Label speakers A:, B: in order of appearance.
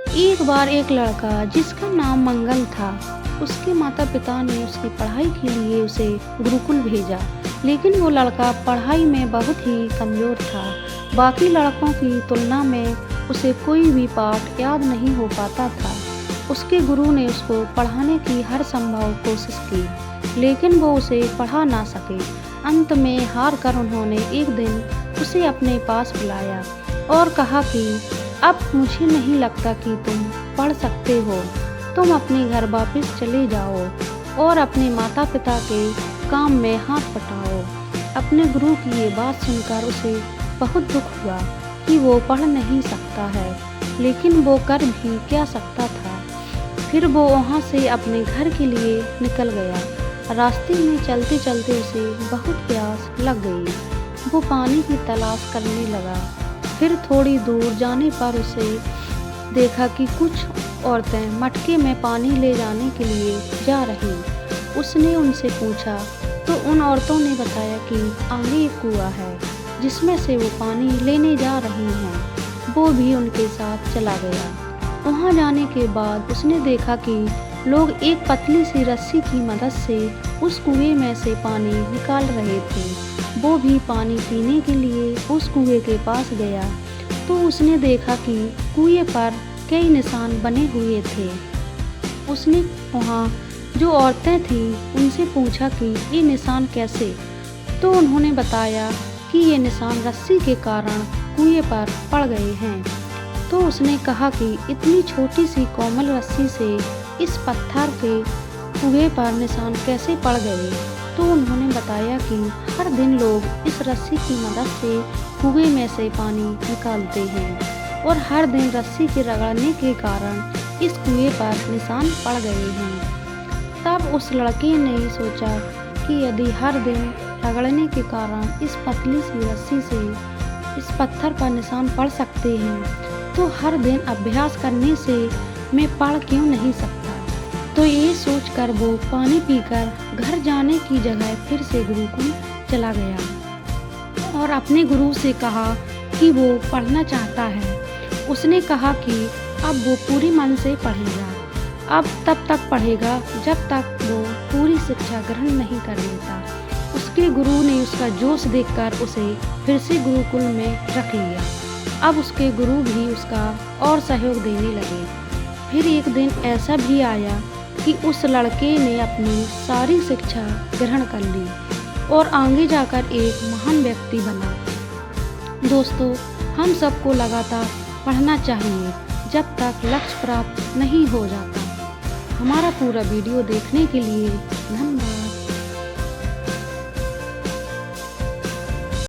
A: एक बार एक लड़का जिसका नाम मंगल था, उसके माता पिता ने उसकी पढ़ाई के लिए उसे गुरुकुल भेजा। लेकिन वो लड़का पढ़ाई में बहुत ही कमज़ोर था। बाकी लड़कों की तुलना में उसे कोई भी पाठ याद नहीं हो पाता था। उसके गुरु ने उसको पढ़ाने की हर संभव कोशिश की, लेकिन वो उसे पढ़ा ना सके। अंत में हार कर उन्होंने एक दिन उसे अपने पास बुलाया और कहा कि अब मुझे नहीं लगता कि तुम पढ़ सकते हो। तुम अपने घर वापस चले जाओ और अपने माता पिता के काम में हाथ बटाओ। अपने गुरु की ये बात सुनकर उसे बहुत दुख हुआ कि वो पढ़ नहीं सकता है, लेकिन वो कर भी क्या सकता था। फिर वो वहाँ से अपने घर के लिए निकल गया। रास्ते में चलते चलते उसे बहुत प्यास लग गई। वो पानी की तलाश करने लगा। फिर थोड़ी दूर जाने पर उसे देखा कि कुछ औरतें मटके में पानी ले जाने के लिए जा रही। उसने उनसे पूछा तो उन औरतों ने बताया कि आगे एक कुआं है जिसमें से वो पानी लेने जा रही हैं। वो भी उनके साथ चला गया। वहाँ जाने के बाद उसने देखा कि लोग एक पतली सी रस्सी की मदद से उस कुएं में से पानी निकाल रहे थे। वो भी पानी पीने के लिए उस कुएं के पास गया तो उसने देखा कि कुएं पर कई निशान बने हुए थे। उसने वहाँ जो औरतें थीं उनसे पूछा कि ये निशान कैसे, तो उन्होंने बताया कि ये निशान रस्सी के कारण कुएं पर पड़ गए हैं। तो उसने कहा कि इतनी छोटी सी कोमल रस्सी से इस पत्थर के कुएं पर निशान कैसे पड़ गए। तो उन्होंने बताया कि हर दिन लोग इस रस्सी की मदद से कुएं में से पानी निकालते हैं और हर दिन रस्सी के रगड़ने के कारण इस कुएं पर निशान पड़ गए हैं। तब उस लड़के ने सोचा कि यदि हर दिन रगड़ने के कारण इस पतली सी रस्सी से इस पत्थर पर निशान पड़ सकते हैं, तो हर दिन अभ्यास करने से मैं पढ़ क्यों नहीं सकता। तो ये सोचकर वो पानी पीकर घर जाने की जगह फिर से गुरुकुल चला गया और अपने गुरु से कहा कि वो पढ़ना चाहता है। उसने कहा कि अब वो पूरी मन से पढ़ेगा। अब तब तक पढ़ेगा जब तक वो पूरी शिक्षा ग्रहण नहीं कर लेता। उसके गुरु ने उसका जोश देखकर उसे फिर से गुरुकुल में रख लिया। अब उसके गुरु भी उसका और सहयोग देने लगे। फिर एक दिन ऐसा भी आया कि उस लड़के ने अपनी सारी शिक्षा ग्रहण कर ली और आगे जाकर एक महान व्यक्ति बना। दोस्तों, हम सबको लगातार पढ़ना चाहिए जब तक लक्ष्य प्राप्त नहीं हो जाता। हमारा पूरा वीडियो देखने के लिए धन्यवाद।